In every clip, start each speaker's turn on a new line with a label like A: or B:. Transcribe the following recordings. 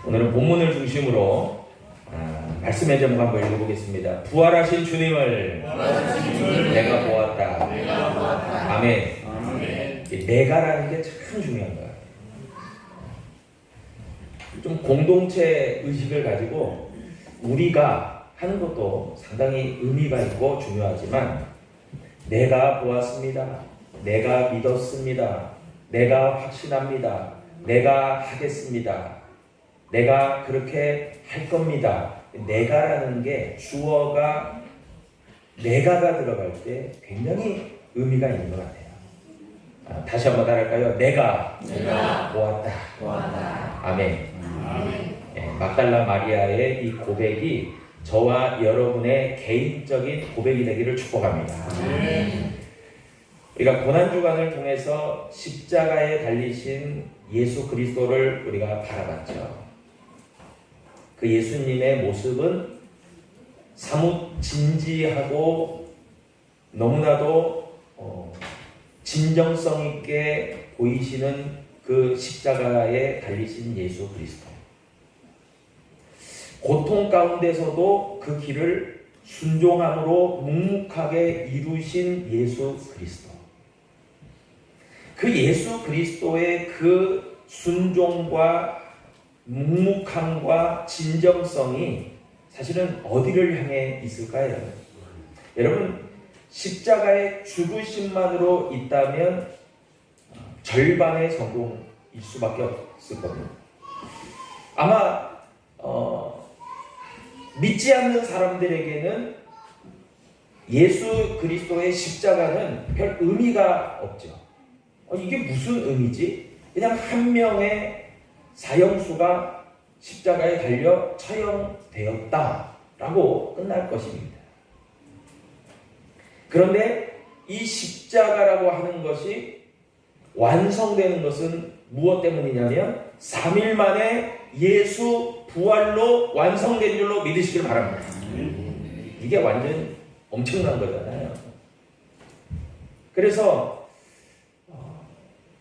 A: 오늘은 본문을 중심으로 말씀의 제목 한번 읽어보겠습니다. 부활하신 주님을 내가 보았다. 아멘. 이 내가라는 게 참 중요한 거예요. 좀 공동체 의식을 가지고 우리가 하는 것도 상당히 의미가 있고 중요하지만, 내가 보았습니다, 내가 믿었습니다, 내가 확신합니다, 내가 하겠습니다, 내가 그렇게 할 겁니다. 내가라는 게 주어가 내가가 들어갈 때 굉장히 의미가 있는 것 같아요. 다시 한번 따라할까요? 내가 보았다. 아멘. 막달라 마리아의 이 고백이 저와 여러분의 개인적인 고백이 되기를 축복합니다. 우리가 고난주간을 통해서 십자가에 달리신 예수 그리스도를 우리가 바라봤죠. 그 예수님의 모습은 사뭇 진지하고 너무나도 진정성 있게 보이시는 그 십자가에 달리신 예수 그리스도. 고통 가운데서도 그 길을 순종함으로 묵묵하게 이루신 예수 그리스도. 그 예수 그리스도의 그 순종과 묵묵함과 진정성이 사실은 어디를 향해 있을까요? 여러분, 십자가의 죽으심만으로 있다면 절반의 성공일 수밖에 없을 겁니다. 아마 믿지 않는 사람들에게는 예수 그리스도의 십자가는 별 의미가 없죠. 이게 무슨 의미지? 그냥 한 명의 사형수가 십자가에 달려 처형되었다라고 끝날 것입니다. 그런데 이 십자가라고 하는 것이 완성되는 것은 무엇 때문이냐면 3일 만에 예수 부활로 완성된 줄로 믿으시길 바랍니다. 이게 완전 엄청난 거잖아요. 그래서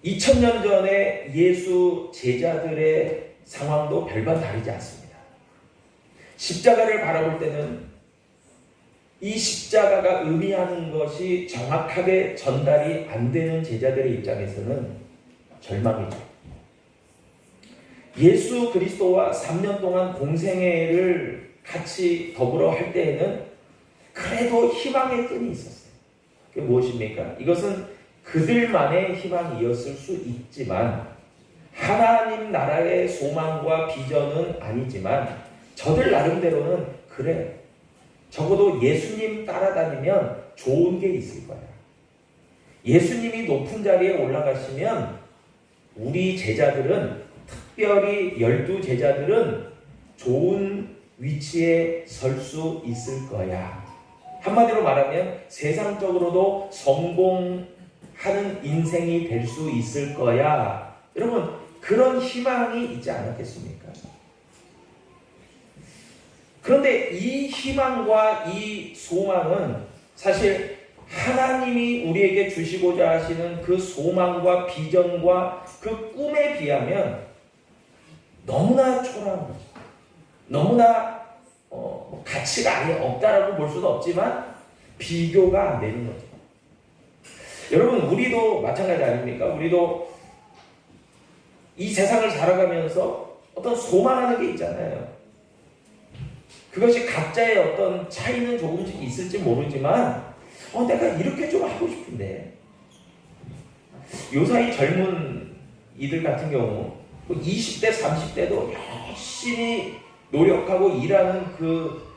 A: 2000년 전에 예수 제자들의 상황도 별반 다르지 않습니다. 십자가를 바라볼 때는 이 십자가가 의미하는 것이 정확하게 전달이 안 되는 제자들의 입장에서는 절망이죠. 예수 그리스도와 3년 동안 공생애를 같이 더불어 할 때에는 그래도 희망의 끈이 있었어요. 그게 무엇입니까? 이것은 그들만의 희망이었을 수 있지만, 하나님 나라의 소망과 비전은 아니지만 저들 나름대로는 그래, 적어도 예수님 따라다니면 좋은 게 있을 거야. 예수님이 높은 자리에 올라가시면 우리 제자들은, 특별히 12제자들은 좋은 위치에 설 수 있을 거야. 한마디로 말하면 세상적으로도 성공하는 인생이 될 수 있을 거야. 여러분, 그런 희망이 있지 않았겠습니까? 그런데 이 희망과 이 소망은 사실 하나님이 우리에게 주시고자 하시는 그 소망과 비전과 그 꿈에 비하면 너무나 초라한 거죠. 너무나 가치가 아예 없다라고 볼 수도 없지만 비교가 안 되는 거죠. 여러분, 우리도 마찬가지 아닙니까? 우리도 이 세상을 살아가면서 어떤 소망하는 게 있잖아요. 그것이 각자의 어떤 차이는 조금씩 있을지 모르지만 내가 이렇게 좀 하고 싶은데, 요사이 젊은 이들 같은 경우 20대, 30대도 열심히 노력하고 일하는 그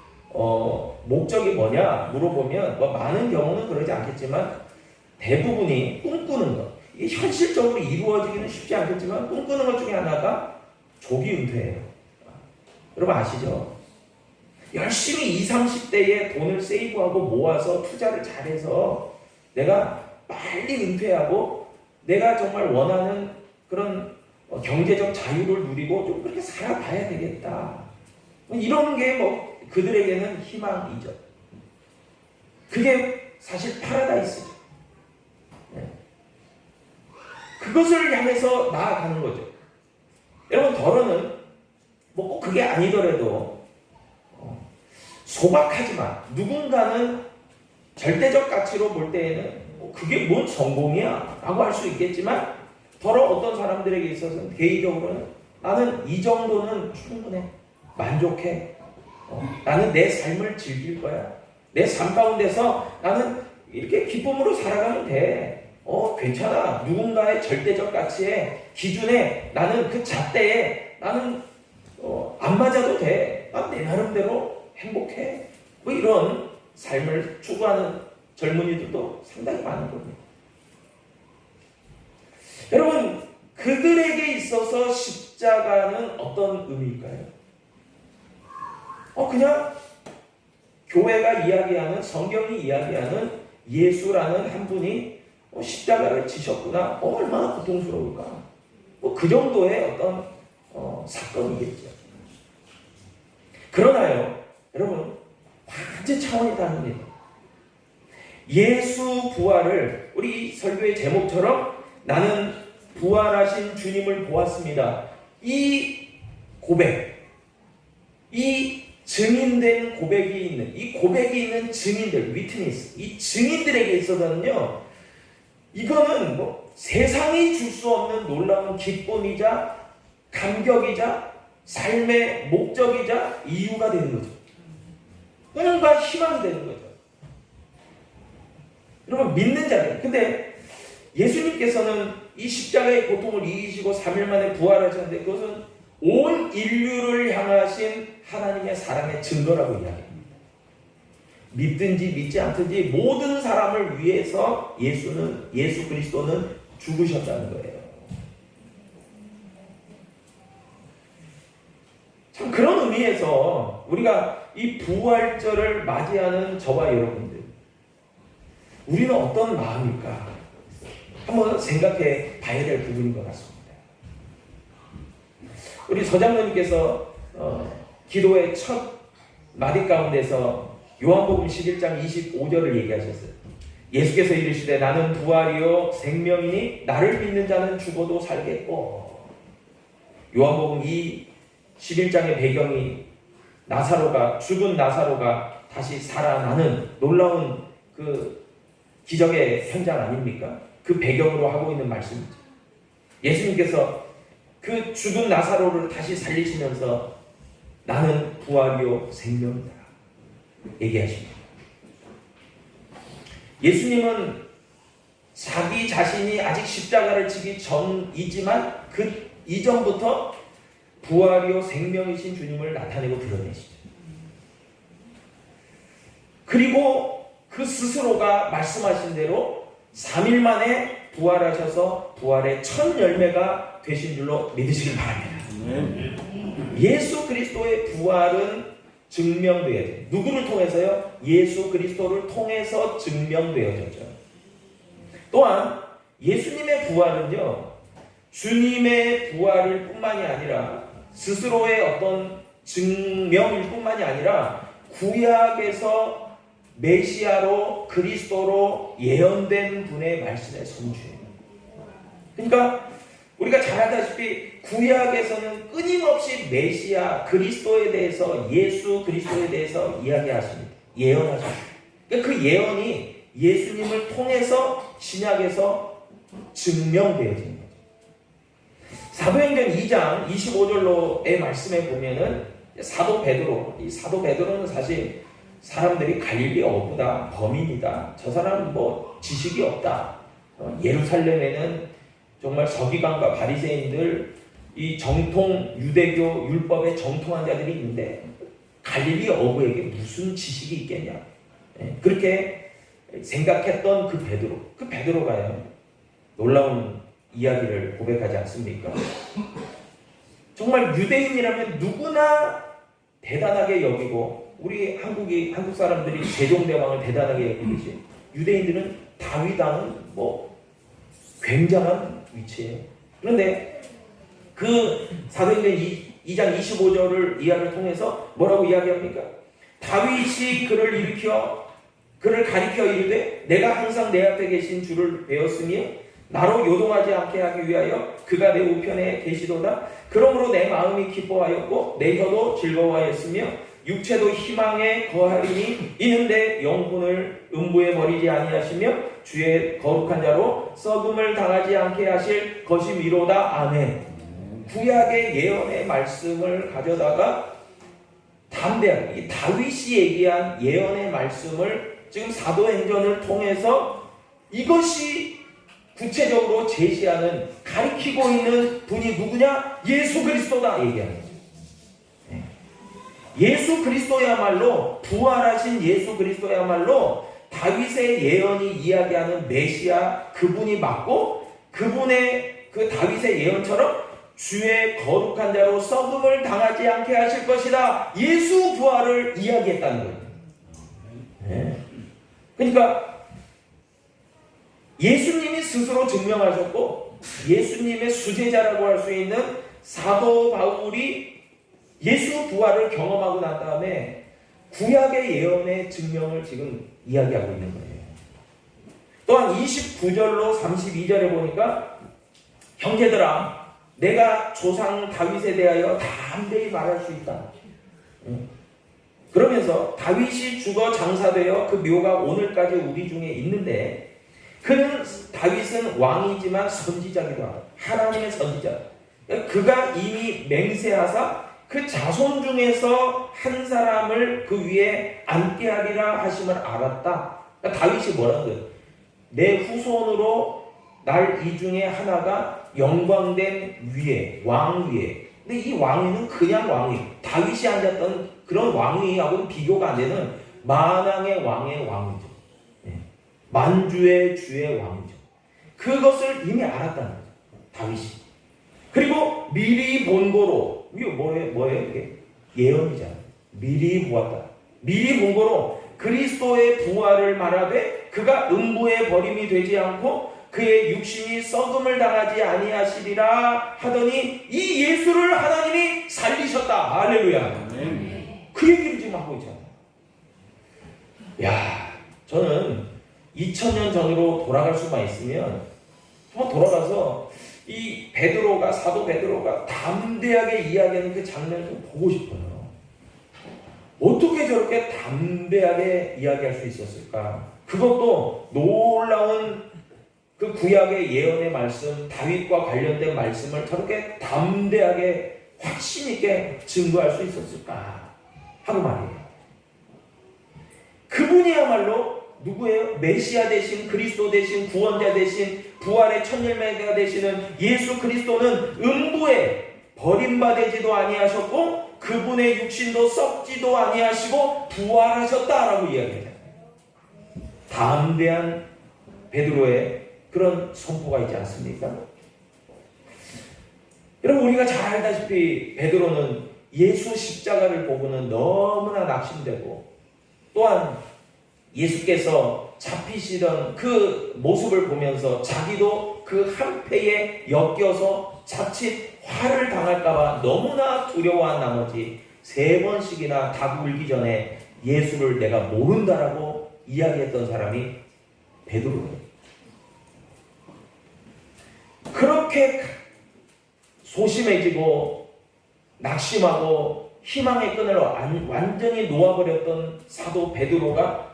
A: 목적이 뭐냐 물어보면 많은 경우는 그러지 않겠지만 대부분이 꿈꾸는 것, 이게 현실적으로 이루어지기는 쉽지 않겠지만 꿈꾸는 것 중에 하나가 조기 은퇴예요. 여러분 아시죠? 열심히 20, 30대에 돈을 세이브하고 모아서 투자를 잘해서 내가 빨리 은퇴하고 내가 정말 원하는 그런 경제적 자유를 누리고 좀 그렇게 살아봐야 되겠다. 이런 게 그들에게는 희망이죠. 그게 사실 파라다이스죠. 그것을 향해서 나아가는 거죠. 여러분, 더러는 그게 아니더라도 소박하지만 누군가는 절대적 가치로 볼 때에는 그게 뭔 성공이야 라고 할 수 있겠지만 더러 어떤 사람들에게 있어서는 개인적으로는 나는 이 정도는 충분해, 만족해, 나는 내 삶을 즐길 거야, 내 삶 가운데서 나는 이렇게 기쁨으로 살아가면 돼, 괜찮아, 누군가의 절대적 가치의 기준에 나는 그 잣대에 나는 안 맞아도 돼, 난 내 나름대로 행복해, 뭐 이런 삶을 추구하는 젊은이들도 상당히 많은 겁니다. 여러분, 그들에게 있어서 십자가는 어떤 의미일까요? 그냥 교회가 이야기하는, 성경이 이야기하는 예수라는 한 분이 십자가를 지셨구나, 얼마나 고통스러울까, 그 정도의 어떤 사건이겠죠. 그러나요, 여러분, 완전 차원이 다릅니다. 예수 부활을 우리 설교의 제목처럼 나는 부활하신 주님을 보았습니다, 이 고백, 이 증인된 고백이 있는, 이 고백이 있는 증인들, 위트니스, 이 증인들에게 있어서는요, 이거는 세상이 줄 수 없는 놀라운 기쁨이자 감격이자 삶의 목적이자 이유가 되는 거죠. 꿈과 희망이 되는 거죠. 여러분, 믿는 자들. 근데 예수님께서는 이 십자가의 고통을 이기시고 3일 만에 부활하셨는데 그것은 온 인류를 향하신 하나님의 사랑의 증거라고 이야기합니다. 믿든지 믿지 않든지 모든 사람을 위해서 예수 그리스도는 죽으셨다는 거예요. 참 그런 의미에서 우리가 이 부활절을 맞이하는 저와 여러분들, 우리는 어떤 마음일까? 한번 생각해 봐야 될 부분인 것 같습니다. 우리 서장로님께서 기도의 첫 마디 가운데서 요한복음 11장 25절을 얘기하셨어요. 예수께서 이르시되 나는 부활이요 생명이니 나를 믿는 자는 죽어도 살겠고. 요한복음 11장의 배경이 죽은 나사로가 다시 살아나는 놀라운 그 기적의 현장 아닙니까? 그 배경으로 하고 있는 말씀이죠. 예수님께서 그 죽은 나사로를 다시 살리시면서 나는 부활이요 생명이다 얘기하십니다. 예수님은 자기 자신이 아직 십자가를 지기 전이지만 그 이전부터 부활이요 생명이신 주님을 나타내고 드러내시죠. 그리고 그 스스로가 말씀하신 대로 3일 만에 부활하셔서 부활의 첫 열매가 되신 줄로 믿으시길 바랍니다. 예수 그리스도의 부활은 증명되어야 돼요. 누구를 통해서요? 예수 그리스도를 통해서 증명되어졌죠. 또한 예수님의 부활은요, 주님의 부활일 뿐만이 아니라 스스로의 어떤 증명일 뿐만이 아니라 구약에서 메시아로 그리스도로 예언된 분의 말씀의 성취예요. 그러니까 우리가 잘 알다시피 구약에서는 끊임없이 메시아 그리스도에 대해서, 예수 그리스도에 대해서 이야기하십니다. 예언하십니다. 그러니까 그 예언이 예수님을 통해서 신약에서 증명되어진 거죠. 사도행전 2장 25절로의 말씀에 보면은 사도 베드로는 사실 사람들이 갈릴리 어부다, 범인이다, 저 사람은 지식이 없다, 예루살렘에는 정말 서기관과 바리새인들, 이 정통 유대교 율법에 정통한 자들이 있는데 갈릴리 어부에게 무슨 지식이 있겠냐, 그렇게 생각했던 그 베드로가요, 놀라운 이야기를 고백하지 않습니까? 정말 유대인이라면 누구나 대단하게 여기고, 우리 한국 사람들이 세종대왕을 대단하게 여기듯이 유대인들은 다윗왕은 굉장한 위치예요. 그런데 그 사도행전 2장 25절을 이야기를 통해서 뭐라고 이야기합니까? 다윗이 그를 가리켜 이르되 내가 항상 내 앞에 계신 주를 배웠으며 나로 요동하지 않게 하기 위하여 그가 내 우편에 계시도다. 그러므로 내 마음이 기뻐하였고 내 혀도 즐거워하였으며 육체도 희망에 거하리니 이는데 영혼을 음부에 버리지 아니하시며 주의 거룩한 자로 썩음을 당하지 않게 하실 것이미로다. 아멘. 구약의 예언의 말씀을 가져다가 담대하게 이 다윗이 얘기한 예언의 말씀을 지금 사도행전을 통해서 이것이 구체적으로 제시하는, 가리키고 있는 분이 누구냐? 예수 그리스도다 얘기하는 거죠. 예수 그리스도야말로, 부활하신 예수 그리스도야말로 다윗의 예언이 이야기하는 메시아, 그분이 맞고, 그분의 그 다윗의 예언처럼 주의 거룩한 자로 썩음을 당하지 않게 하실 것이다. 예수 부활을 이야기했다는 거예요. 네. 그러니까 예수님이 스스로 증명하셨고 예수님의 수제자라고 할 수 있는 사도 바울이 예수 부활을 경험하고 난 다음에 구약의 예언의 증명을 지금 이야기하고 있는 거예요. 또한 29절로 32절에 보니까 형제들아 내가 조상 다윗에 대하여 담대히 말할 수 있다. 그러면서 다윗이 죽어 장사되어 그 묘가 오늘까지 우리 중에 있는데 그는 다윗은 왕이지만 선지자기도 하고 하나님의 선지자. 그가 이미 맹세하사 그 자손 중에서 한 사람을 그 위에 앉게 하리라 하심을 알았다. 그러니까 다윗이 뭐라는 거예요? 내 후손으로 날 이 중에 하나가 영광된 위에, 왕 위에. 근데 이 왕위는 그냥 왕위, 다윗이 앉았던 그런 왕위하고는 비교가 안 되는 만왕의 왕의 왕이죠. 만주의 주의 왕이죠. 그것을 이미 알았다는 거죠. 다윗이. 그리고 미리 본 거로, 이게 뭐예요 이게? 예언이잖아요. 미리 보았다. 미리 본 거로 그리스도의 부활을 말하되 그가 음부에 버림이 되지 않고 그의 육신이 썩음을 당하지 아니하시리라 하더니 이 예수를 하나님이 살리셨다. 할렐루야. 그 얘기를 지금 하고 있잖아요. 야, 저는 2000년 전으로 돌아갈 수만 있으면 한번 돌아가서 이 베드로가, 사도 베드로가 담대하게 이야기하는 그 장면을 좀 보고 싶어요. 어떻게 저렇게 담대하게 이야기할 수 있었을까? 그것도 놀라운 그 구약의 예언의 말씀, 다윗과 관련된 말씀을 저렇게 담대하게 확신 있게 증거할 수 있었을까 하고 말이에요. 그분이야말로 누구예요? 메시아 대신, 그리스도 대신, 구원자 대신, 부활의 첫 열매가 되시는 예수 그리스도는 음부에 버림받지도 아니하셨고 그분의 육신도 썩지도 아니하시고 부활하셨다라고 이야기해요. 담대한 베드로의 그런 선포가 있지 않습니까? 여러분, 우리가 잘 알다시피 베드로는 예수 십자가를 보고는 너무나 낙심되고 또한 예수께서 잡히시던 그 모습을 보면서 자기도 그 한패에 엮여서 자칫 화를 당할까봐 너무나 두려워한 나머지 3번씩이나 닭 울기 전에 예수를 내가 모른다라고 이야기했던 사람이 베드로예요. 그렇게 소심해지고 낙심하고 희망의 끈을 완전히 놓아버렸던 사도 베드로가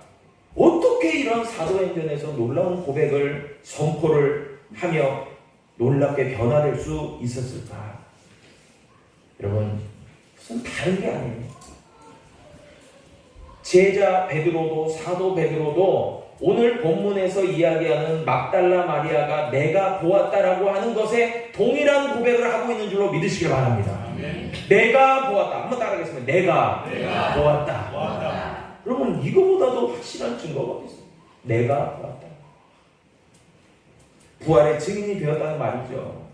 A: 어떻게 이런 사도행전에서 놀라운 고백을 선포를 하며 놀랍게 변화될 수 있었을까? 여러분, 무슨 다른 게 아니에요. 제자 베드로도 사도 베드로도 오늘 본문에서 이야기하는 막달라 마리아가 내가 보았다라고 하는 것에 동일한 고백을 하고 있는 줄로 믿으시길 바랍니다. 내가 보았다. 한번 따라하겠습니다. 내가 보았다. 여러분, 이거보다도 확실한 증거가 어디 있어요? 내가 보았다. 부활의 증인이 되었다는 말이죠.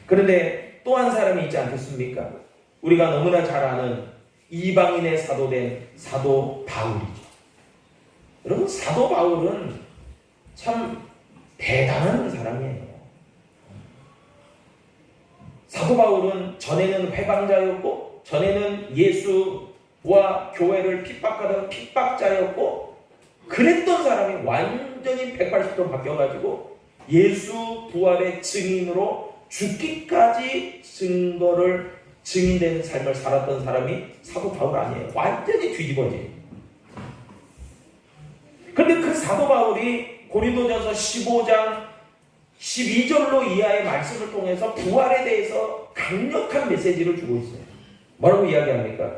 A: 그런데 또 한 사람이 있지 않겠습니까? 우리가 너무나 잘 아는 이방인의 사도된 사도 바울이죠. 여러분, 사도 바울은 참 대단한 사람이에요. 사도 바울은 전에는 회방자였고 전에는 예수와 교회를 핍박하던 핍박자였고 그랬던 사람이 완전히 180도 바뀌어가지고 예수 부활의 증인으로 죽기까지 증인된 삶을 살았던 사람이 사도 바울 아니에요. 완전히 뒤집어지. 그런데 그 사도 바울이 고린도전서 15장 12절로 이하의 말씀을 통해서 부활에 대해서 강력한 메시지를 주고 있어요. 뭐라고 이야기합니까?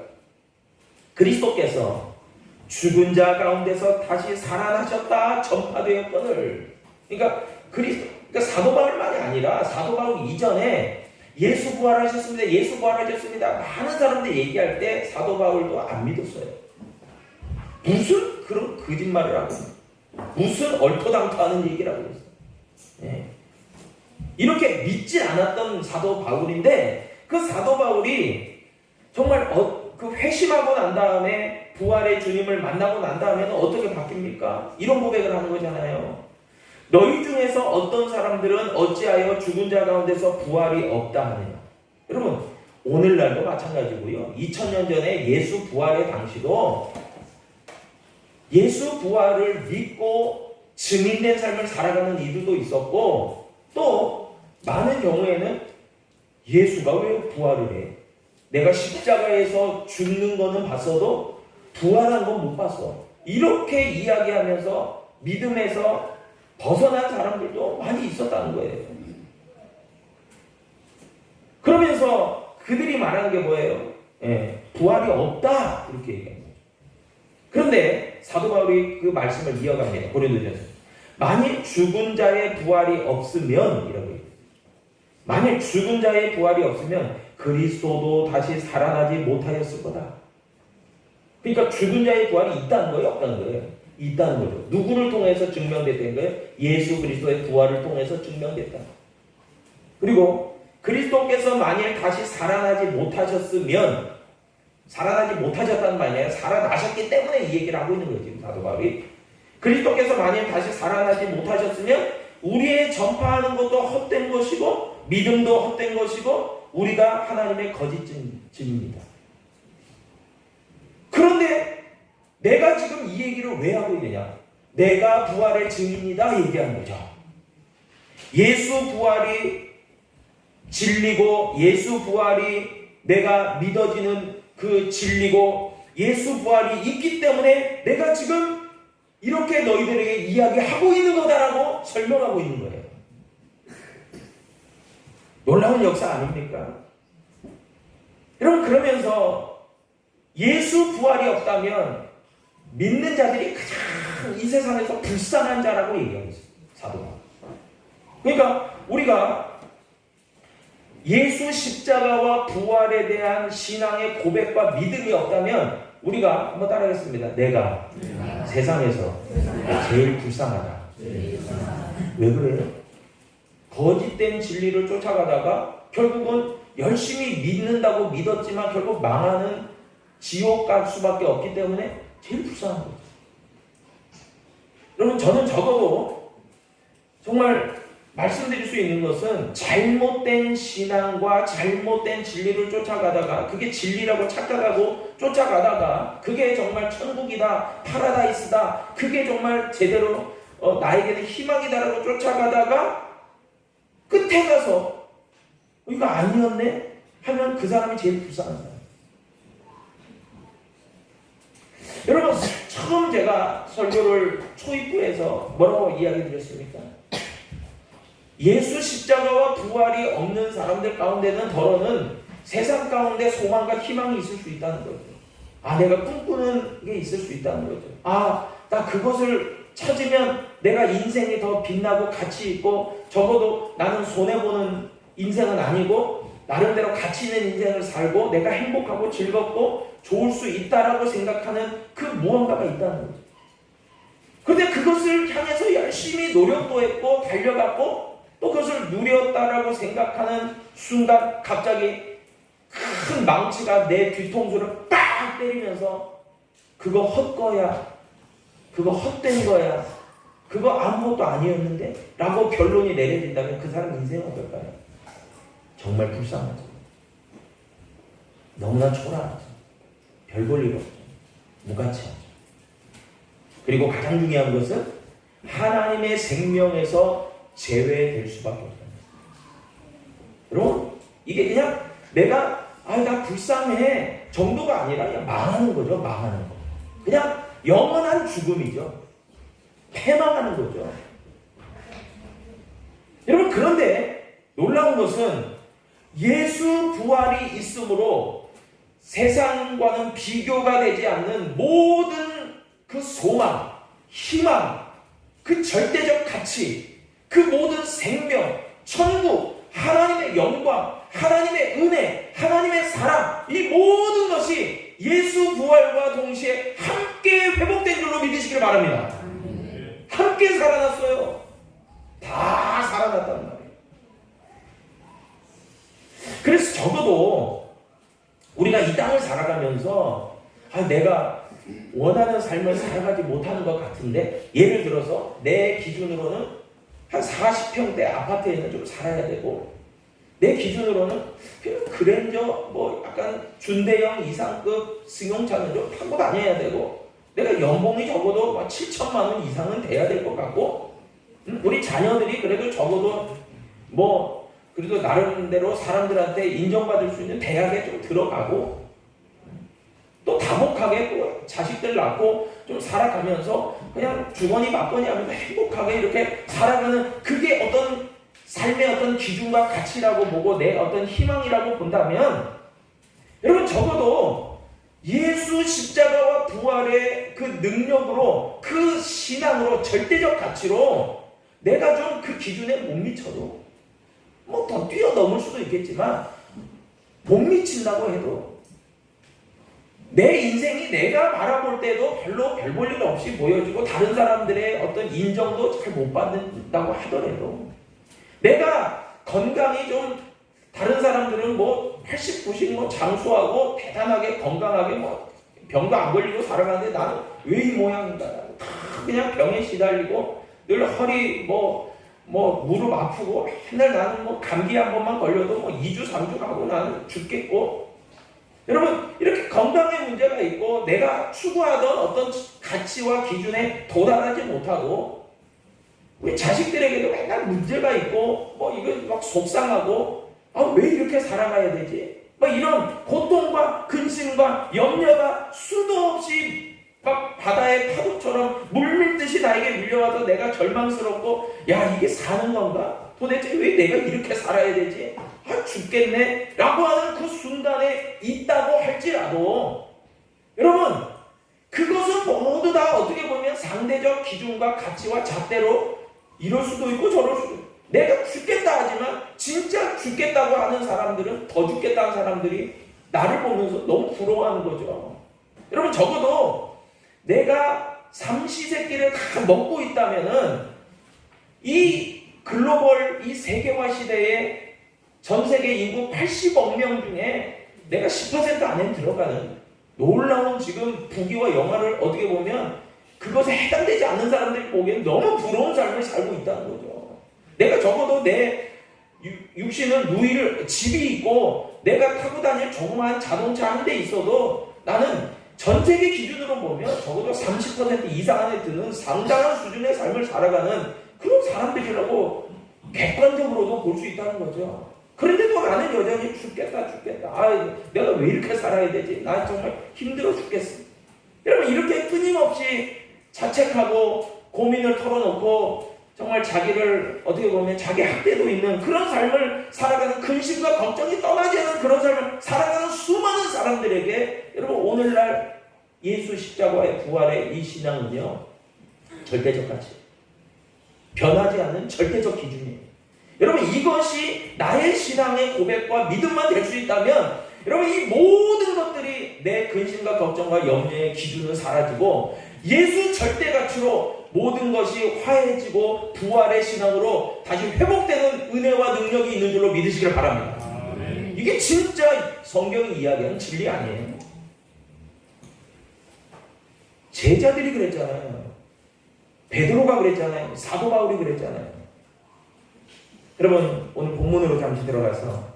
A: 그리스도께서 죽은 자 가운데서 다시 살아나셨다 전파되었거늘. 그러니까 사도 바울만이 아니라 사도 바울 이전에 예수 부활하셨습니다. 예수 부활하셨습니다. 많은 사람들이 얘기할 때 사도 바울도 안 믿었어요. 무슨 그런 거짓말을 하고 무슨 얼토당토하는 얘기를 하고 있어요. 예. 이렇게 믿지 않았던 사도 바울인데 그 사도 바울이 정말 그 회심하고 난 다음에 부활의 주님을 만나고 난 다음에는 어떻게 바뀝니까? 이런 고백을 하는 거잖아요. 너희 중에서 어떤 사람들은 어찌하여 죽은 자 가운데서 부활이 없다 하느냐. 여러분 오늘날도 마찬가지고요. 2000년 전에 예수 부활의 당시도 예수 부활을 믿고 증인된 삶을 살아가는 이들도 있었고 또 많은 경우에는 예수가 왜 부활을 해? 내가 십자가에서 죽는 거는 봤어도 부활한 건 못 봤어. 이렇게 이야기하면서 믿음에서 벗어난 사람들도 많이 있었다는 거예요. 그러면서 그들이 말하는 게 뭐예요? 부활이 없다 이렇게 얘기합니다. 그런데 사도 바울이 그 말씀을 이어갑니다. 고린도전서 만일 죽은 자의 부활이 없으면 이라고 얘기해요. 만일 죽은 자의 부활이 없으면 그리스도도 다시 살아나지 못하였을 거다. 그러니까 죽은 자의 부활이 있다는 거예요? 없다는 거예요? 있다는 거죠. 누구를 통해서 증명됐다는 거예요? 예수 그리스도의 부활을 통해서 증명됐다. 그리고 그리스도께서 만일 다시 살아나지 못하셨으면 살아나지 못하셨다는 말이 아니라 살아나셨기 때문에 이 얘기를 하고 있는 거예요. 지금 사도 바울이. 그리스도께서 만일 다시 살아나지 못하셨으면 우리의 전파하는 것도 헛된 것이고 믿음도 헛된 것이고 우리가 하나님의 거짓 증인입니다. 그런데 내가 지금 이 얘기를 왜 하고 있느냐? 내가 부활의 증인이다 얘기하는 거죠. 예수 부활이 진리고 예수 부활이 내가 믿어지는 그 진리고 예수 부활이 있기 때문에 내가 지금 이렇게 너희들에게 이야기하고 있는 거다라고 설명하고 있는 거예요. 놀라운 역사 아닙니까? 여러분 그러면서 예수 부활이 없다면 믿는 자들이 가장 이 세상에서 불쌍한 자라고 얘기하고 있어요. 사도가. 그러니까 우리가 예수 십자가와 부활에 대한 신앙의 고백과 믿음이 없다면 우리가 한번 따라하겠습니다. 내가 세상에서 제일 불쌍하다. 왜 그래요? 거짓된 진리를 쫓아가다가 결국은 열심히 믿는다고 믿었지만 결국 망하는 지옥 갈 수밖에 없기 때문에 제일 불쌍한 거죠. 여러분 저는 적어도 정말 말씀드릴 수 있는 것은 잘못된 신앙과 잘못된 진리를 쫓아가다가 그게 진리라고 착각하고 쫓아가다가 그게 정말 천국이다 파라다이스다 그게 정말 제대로 나에게는 희망이다라고 쫓아가다가 끝에 가서 이거 아니었네 하면 그 사람이 제일 불쌍한 사람. 여러분 처음 제가 설교를 초입부에서 뭐라고 이야기 드렸습니까? 예수 십자가와 부활이 없는 사람들 가운데는 더러는 세상 가운데 소망과 희망이 있을 수 있다는 거죠. 내가 꿈꾸는 게 있을 수 있다는 거죠. 나 그것을 찾으면 내가 인생이 더 빛나고 가치 있고 적어도 나는 손해보는 인생은 아니고 나름대로 가치 있는 인생을 살고 내가 행복하고 즐겁고 좋을 수 있다라고 생각하는 그 무언가가 있다는 거죠. 그런데 그것을 향해서 열심히 노력도 했고 달려갔고 또 그것을 누렸다라고 생각하는 순간 갑자기 큰 망치가 내 뒤통수를 빡 때리면서 그거 헛거야, 그거 헛된 거야, 그거 아무것도 아니었는데 라고 결론이 내려진다면 그 사람 인생은 어떨까요? 정말 불쌍하죠. 너무나 초라하죠. 별 볼 일 없죠. 무가치하죠. 그리고 가장 중요한 것은 하나님의 생명에서 제외될 수밖에 없어요. 여러분, 이게 그냥 내가 나 불쌍해 정도가 아니라 그냥 망하는 거죠. 망하는 거. 그냥 영원한 죽음이죠. 패망하는 거죠. 여러분, 그런데 놀라운 것은 예수 부활이 있으므로 세상과는 비교가 되지 않는 모든 그 소망, 희망, 그 절대적 가치, 그 모든 생명, 천국, 하나님의 영광, 하나님의 은혜, 하나님의 사랑, 이 모든 것이 예수 부활과 동시에 함께 회복된 줄로 믿으시길 바랍니다. 함께 살아났어요. 다 살아났단 말이에요. 그래서 적어도 우리가 이 땅을 살아가면서 내가 원하는 삶을 살아가지 못하는 것 같은데, 예를 들어서 내 기준으로는 한 40평대 아파트에는 좀 살아야 되고, 내 기준으로는 그랜저 뭐 약간 준대형 이상급 승용차는 좀 타고 다녀야 되고, 내가 연봉이 적어도 7천만 원 이상은 돼야 될 것 같고, 우리 자녀들이 그래도 적어도 뭐 그래도 나름대로 사람들한테 인정받을 수 있는 대학에 좀 들어가고, 또 다복하게 또 자식들 낳고 좀 살아가면서 그냥 주거니 맞거니 하면서 행복하게 이렇게 살아가는, 그게 어떤 삶의 어떤 기준과 가치라고 보고 내 어떤 희망이라고 본다면, 여러분 적어도 예수 십자가와 부활의 그 능력으로, 그 신앙으로, 절대적 가치로 내가 좀 그 기준에 못 미쳐도, 뭐 더 뛰어넘을 수도 있겠지만 못 미친다고 해도, 내 인생이 내가 바라볼 때도 별로 별 볼 일 없이 보여지고 다른 사람들의 어떤 인정도 잘 못 받는다고 하더라도, 내가 건강이 좀 다른 사람들은 뭐 80, 90 뭐 장수하고 대단하게 건강하게 뭐 병도 안 걸리고 살아가는데 나는 왜 이 모양인가? 다 그냥 병에 시달리고 늘 허리 뭐 무릎 아프고, 맨날 나는 뭐 감기 한 번만 걸려도 뭐 2주, 3주 가고 나는 죽겠고. 여러분, 이렇게 건강에 문제가 있고 내가 추구하던 어떤 가치와 기준에 도달하지 못하고, 우리 자식들에게도 맨날 문제가 있고, 뭐 이거 막 속상하고, 왜 이렇게 살아가야 되지? 막 이런 고통과 근심과 염려가 수도 없이 막 바다의 파도처럼 물밀듯이 나에게 밀려와서 내가 절망스럽고, 이게 사는 건가? 도대체 왜 내가 이렇게 살아야 되지? 죽겠네 라고 하는 그 순간에 있다고 할지라도, 여러분 그것은 모두 다 어떻게 보면 상대적 기준과 가치와 잣대로 이럴 수도 있고 저럴 수도 있고, 내가 죽겠다 하지만 진짜 죽겠다고 하는 사람들은, 더 죽겠다는 사람들이 나를 보면서 너무 부러워하는 거죠. 여러분 적어도 내가 삼시세끼를 다 먹고 있다면은 이 글로벌, 이 세계화 시대에 전 세계 인구 80억 명 중에 내가 10% 안에 들어가는 놀라운 지금 부귀와 영화를 어떻게 보면 그것에 해당되지 않는 사람들이 보기엔 너무 부러운 삶을 살고 있다는 거죠. 내가 적어도 내 육신은 누이를, 집이 있고 내가 타고 다닐 조그마한 자동차 한 대 있어도 나는 전 세계 기준으로 보면 적어도 30% 이상 안에 드는 상당한 수준의 삶을 살아가는 그런 사람들이라고 객관적으로도 볼 수 있다는 거죠. 그런데도 나는 여전히 죽겠다. 내가 왜 이렇게 살아야 되지? 나 정말 힘들어 죽겠어. 여러분, 이렇게 끊임없이 자책하고 고민을 털어놓고 정말 자기를 어떻게 보면 자기 학대도 있는 그런 삶을 살아가는, 근심과 걱정이 떠나지 않는 그런 삶을 살아가는 수많은 사람들에게, 여러분 오늘날 예수 십자가의 부활의 이 신앙은요, 절대적 가치, 변하지 않는 절대적 기준이에요. 여러분 이것이 나의 신앙의 고백과 믿음만 될 수 있다면, 여러분 이 모든 것들이 내 근심과 걱정과 염려의 기준은 사라지고 예수 절대가치로 모든 것이 화해지고 부활의 신앙으로 다시 회복되는 은혜와 능력이 있는 줄로 믿으시길 바랍니다. 이게 진짜 성경이 이야기하는 진리 아니에요? 제자들이 그랬잖아요. 베드로가 그랬잖아요. 사도 바울이 그랬잖아요. 여러분 오늘 본문으로 잠시 들어가서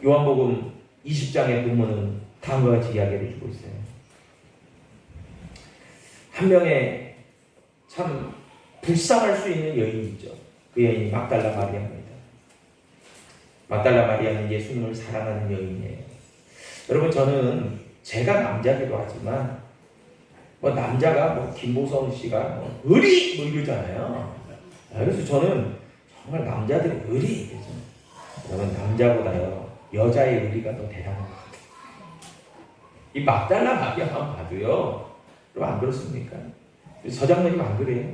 A: 요한복음 20장의 본문은 다음과 같이 이야기를 주고 있어요. 한 명의 참 불쌍할 수 있는 여인이 있죠. 그 여인이 막달라 마리아입니다. 막달라 마리아는 예수님을 사랑하는 여인이에요. 여러분, 저는 제가 남자기도 하지만 뭐 남자가 뭐 김보성 씨가 뭐 의리 뭐 이러잖아요. 그래서 저는 정말 남자들의 의리, 여러분, 남자보다요 여자의 의리가 더 대단한 것 같아요. 이 막달라 마리아만 봐도요, 여러분 안 그렇습니까? 서장로님 안 그래요?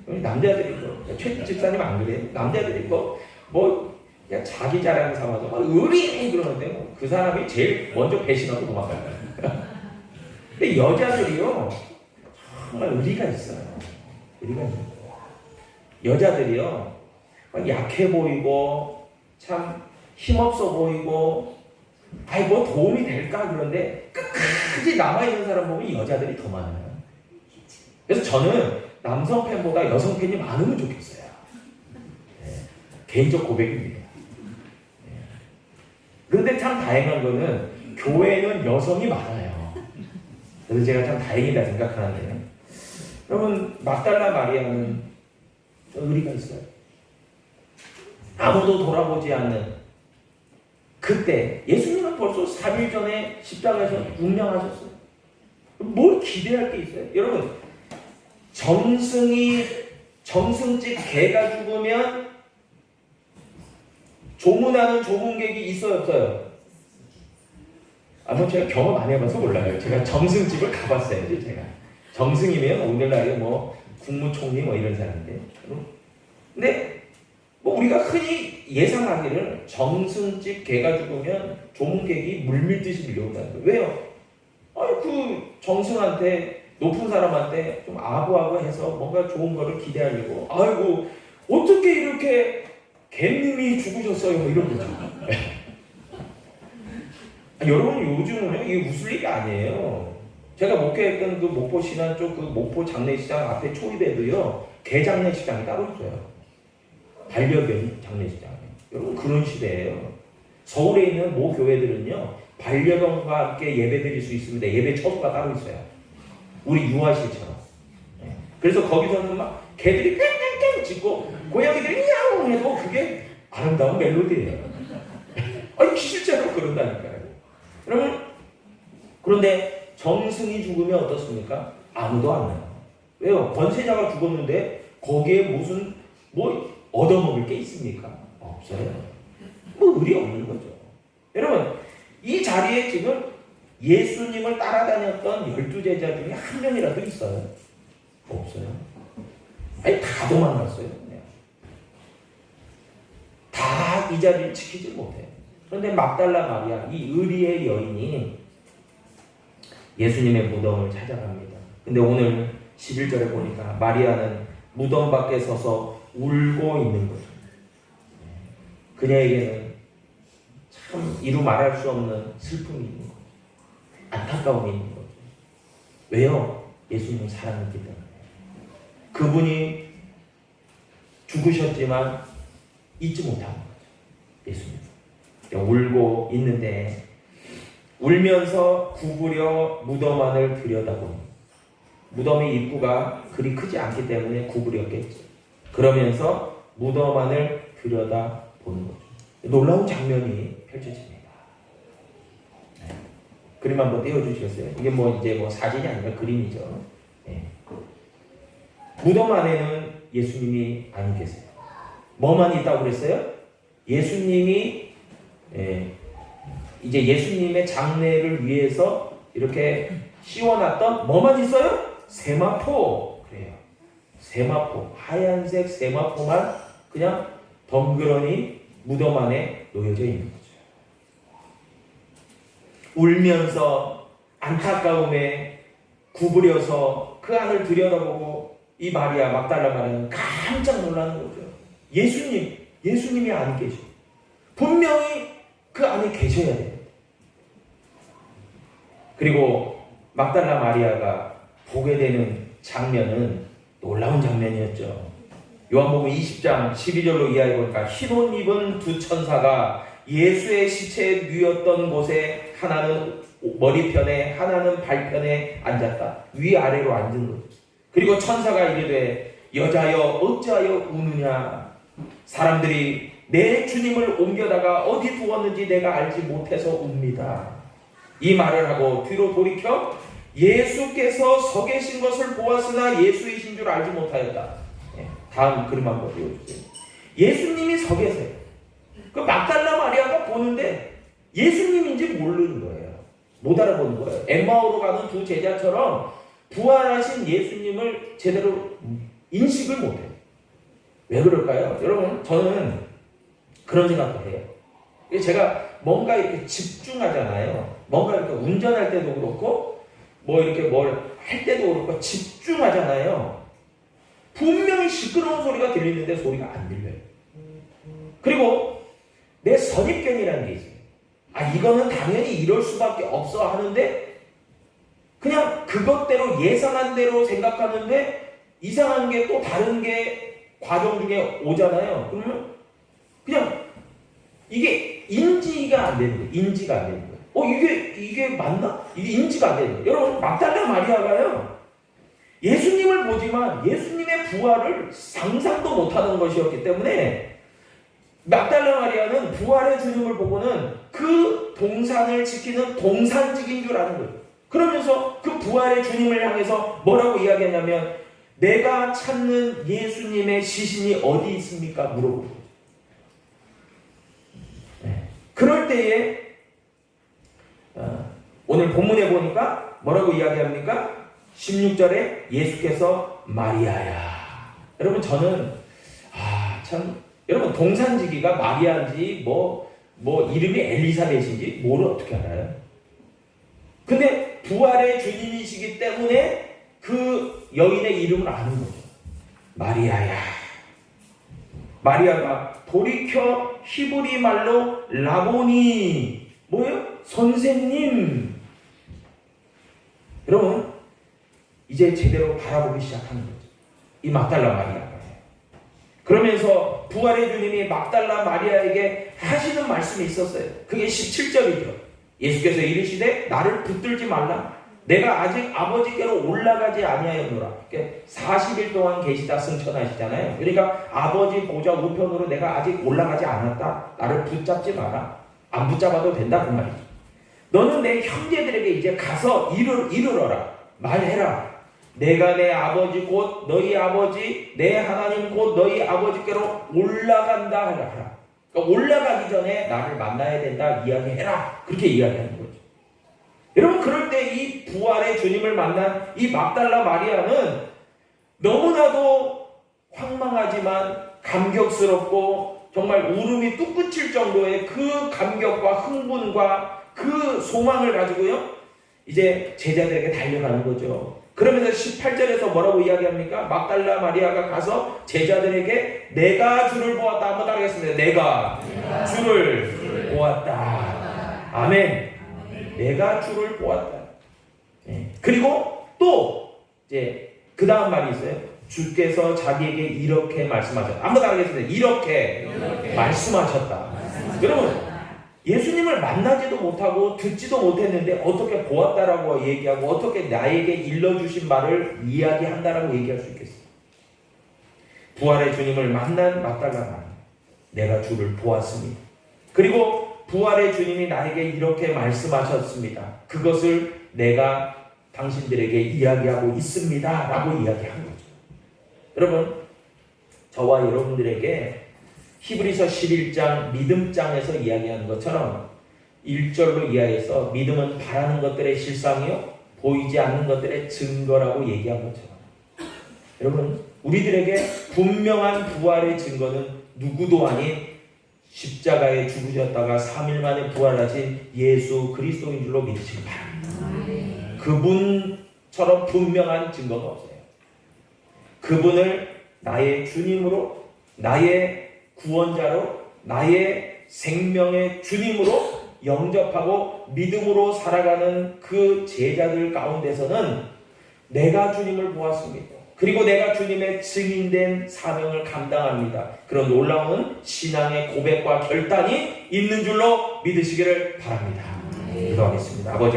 A: 남자들이 최 집사님 안 그래요? 남자들이 뭐 그냥 자기 자랑 삼아서 막 의리 그러는데 뭐 그 사람이 제일 먼저 배신하고 도망가요. 근데 여자들이요 정말 의리가 있어요. 의리가 있는 거예요. 여자들이요 막 약해 보이고 참 힘없어 보이고 뭐 도움이 될까 그런데 끝까지 남아있는 사람 보면 여자들이 더 많아요. 그래서 저는 남성 팬보다 여성 팬이 많으면 좋겠어요. 네, 개인적 고백입니다. 네. 그런데 참 다행한 거는 교회는 여성이 많아요. 그래서 제가 참 다행이다 생각하는데요. 여러분, 막달라 마리아는 의리가 있어요. 아무도 돌아보지 않는 그때 예수님은 벌써 3일 전에 십자가에서 운명하셨어요. 뭘 기대할 게 있어요? 여러분, 정승집 개가 죽으면 조문하는 조문객이 있어요, 없어요? 제가 경험 안 해봐서 몰라요. 제가 정승집을 가봤어요, 제가. 정승이면 오늘날에 뭐 국무총리 뭐 이런 사람인데. 근데 뭐 우리가 흔히 예상하기를 정승집 개가 죽으면 조문객이 물밀듯이 밀려온다는 거예요. 왜요? 그 정승한테 높은 사람한테 좀 아부아부해서 뭔가 좋은 거를 기대하려고 아이고 어떻게 이렇게 갯님이 죽으셨어요 뭐 이런 거죠. 여러분, 요즘은요 이게 웃을 일이 아니에요. 제가 목회했던 그 목포 신안 쪽 그 목포 장례식장 앞에 초입에도요 개장례식장이 따로 있어요. 반려견 장례식장. 여러분, 그런 시대예요. 서울에 있는 모 교회들은요 반려견과 함께 예배 드릴 수 있습니다. 예배 처소가 따로 있어요. 우리 유아실처럼. 그래서 거기서는 막 개들이 뺑뺑뺑 짖고 고양이들이 야옹 해도 그게 아름다운 멜로디예요. 실제로 그런다니까요. 여러분, 그런데 정승이 죽으면 어떻습니까? 아무도 안 나요. 왜요? 권세자가 죽었는데 거기에 무슨 뭐 얻어먹을 게 있습니까? 없어요. 뭐 의리 없는 거죠. 여러분, 이 자리에 지금 예수님을 따라다녔던 12제자 중에 한 명이라도 있어요? 없어요. 다 도망갔어요. 다 이 자리를 지키지 못해요. 그런데 막달라 마리아, 이 의리의 여인이 예수님의 무덤을 찾아갑니다. 근데 오늘 11절에 보니까 마리아는 무덤 밖에 서서 울고 있는 거죠. 그녀에게는 참 이루 말할 수 없는 슬픔이 있는 거죠. 안타까움이 있는 거죠. 왜요? 예수님을 사랑했기 때문에. 그분이 죽으셨지만 잊지 못한 거죠. 예수님. 울고 있는데 울면서 구부려 무덤 안을 들여다보니 무덤의 입구가 그리 크지 않기 때문에 구부렸겠죠. 그러면서 무덤 안을 들여다보는 거죠. 놀라운 장면이 펼쳐집니다. 네. 그림 한번 띄워주시겠어요? 이게 이제 사진이 아니라 그림이죠. 네. 무덤 안에는 예수님이 안 계세요. 뭐만 있다고 그랬어요? 예수님이 이제 예수님의 장례를 위해서 이렇게 씌워놨던 뭐만 있어요? 세마포. 그래요. 세마포. 하얀색 세마포만 그냥 덩그러니 무덤 안에 놓여져 있는 거죠. 울면서 안타까움에 구부려서 그 안을 들여다보고 이 마리아 막달라 마리아는 깜짝 놀라는 거죠. 예수님이 안 계셔. 분명히 그 안에 계셔야 돼요. 그리고 막달라 마리아가 보게 되는 장면은 놀라운 장면이었죠. 요한복음 20장 12절로 이해해보니까 흰옷 입은 두 천사가 예수의 시체에 누였던 곳에 하나는 머리편에 하나는 발편에 앉았다. 위아래로 앉은 거죠. 그리고 천사가 이르되 여자여 어찌하여 우느냐. 사람들이 내 주님을 옮겨다가 어디 두었는지 내가 알지 못해서 웁니다. 이 말을 하고 뒤로 돌이켜 예수께서 서 계신 것을 보았으나 예수이신 줄 알지 못하였다. 다음 그림 한번 띄워주세요. 예수님이 서 계세요. 그 막달라 마리아가 보는데 예수님인지 모르는 거예요. 못 알아보는 거예요. 엠마오로 가는 두 제자처럼 부활하신 예수님을 제대로 인식을 못해요. 왜 그럴까요? 여러분, 저는 그런 생각도 해요. 제가 뭔가 이렇게 집중하잖아요. 뭔가 이렇게 운전할 때도 그렇고, 뭐 이렇게 뭘 할 때도 그렇고, 집중하잖아요. 분명히 시끄러운 소리가 들리는데 소리가 안 들려요. 그리고 내 선입견이라는 게 있어요. 이거는 당연히 이럴 수밖에 없어 하는데, 그냥 그것대로 예상한 대로 생각하는데, 이상한 게 또 다른 게 과정 중에 오잖아요. 그러면 그냥 이게 인지가 안 되는 거예요. 인지가 안 되는 거예요. 이게 맞나? 이게 인지가 안 되는 거예요. 여러분, 막달라 마리아가요, 예수님을 보지만 예수님의 부활을 상상도 못하는 것이었기 때문에 막달라 마리아는 부활의 주님을 보고는 그 동산을 지키는 동산직인 줄 아는 거예요. 그러면서 그 부활의 주님을 향해서 뭐라고 이야기하냐면, 내가 찾는 예수님의 시신이 어디 있습니까? 물어보고. 그럴 때에 오늘 본문에 보니까 뭐라고 이야기합니까? 16절에 예수께서 마리아야. 여러분, 저는 여러분, 동산지기가 마리아인지 뭐 이름이 엘리사벳인지 뭐를 어떻게 알아요? 근데 부활의 주님이시기 때문에 그 여인의 이름을 아는 거죠. 마리아야. 마리아가 돌이켜 히브리 말로 라보니, 뭐예요? 선생님. 여러분, 이제 제대로 바라보기 시작하는 거죠. 이 막달라 마리아가. 그러면서 부활의 주님이 막달라 마리아에게 하시는 말씀이 있었어요. 그게 17절이죠. 예수께서 이르시되 나를 붙들지 말라. 내가 아직 아버지께로 올라가지 아니하였노라. 40일 동안 계시다 승천하시잖아요. 그러니까 아버지 보좌 우편으로 내가 아직 올라가지 않았다. 나를 붙잡지 마라. 안 붙잡아도 된다, 그 말이죠. 너는 내 형제들에게 이제 가서 이르러라. 말해라. 내가 내 아버지 곧 너희 아버지, 내 하나님 곧 너희 아버지께로 올라간다 하라. 그러니까 올라가기 전에 나를 만나야 된다 이야기해라. 그렇게 이야기하는 거죠. 여러분, 그럴 때 이 부활의 주님을 만난 이 막달라 마리아는 너무나도 황망하지만 감격스럽고 정말 울음이 뚝 끊칠 정도의 그 감격과 흥분과 그 소망을 가지고요, 이제 제자들에게 달려가는 거죠. 그러면서 18절에서 뭐라고 이야기합니까? 막달라 마리아가 가서 제자들에게 내가 주를 보았다. 한번 따라하겠습니다. 내가 주를 보았다. 아멘. 내가 주를 보았다. 그리고 또 이제 그 다음 말이 있어요. 주께서 자기에게 이렇게 말씀하셨다. 한번 따라하겠습니다. 이렇게 말씀하셨다. 여러분, 예수님을 만나지도 못하고 듣지도 못했는데 어떻게 보았다라고 얘기하고 어떻게 나에게 일러주신 말을 이야기한다라고 얘기할 수 있겠어요? 부활의 주님을 만난 막달라 마리아, 내가 주를 보았습니다. 그리고 부활의 주님이 나에게 이렇게 말씀하셨습니다. 그것을 내가 당신들에게 이야기하고 있습니다 라고 이야기한 거죠. 여러분, 저와 여러분들에게 히브리서 11장 믿음장에서 이야기하는 것처럼 1절로 이야기해서 믿음은 바라는 것들의 실상이요 보이지 않는 것들의 증거라고 얘기한 것처럼, 여러분, 우리들에게 분명한 부활의 증거는 누구도 아닌 십자가에 죽으셨다가 3일 만에 부활하신 예수 그리스도인 줄로 믿으시기 바랍니다. 그분처럼 분명한 증거가 없어요. 그분을 나의 주님으로, 나의 구원자로, 나의 생명의 주님으로 영접하고 믿음으로 살아가는 그 제자들 가운데서는 내가 주님을 보았습니다. 그리고 내가 주님의 증인된 사명을 감당합니다. 그런 놀라운 신앙의 고백과 결단이 있는 줄로 믿으시기를 바랍니다. 기도하겠습니다. 아버지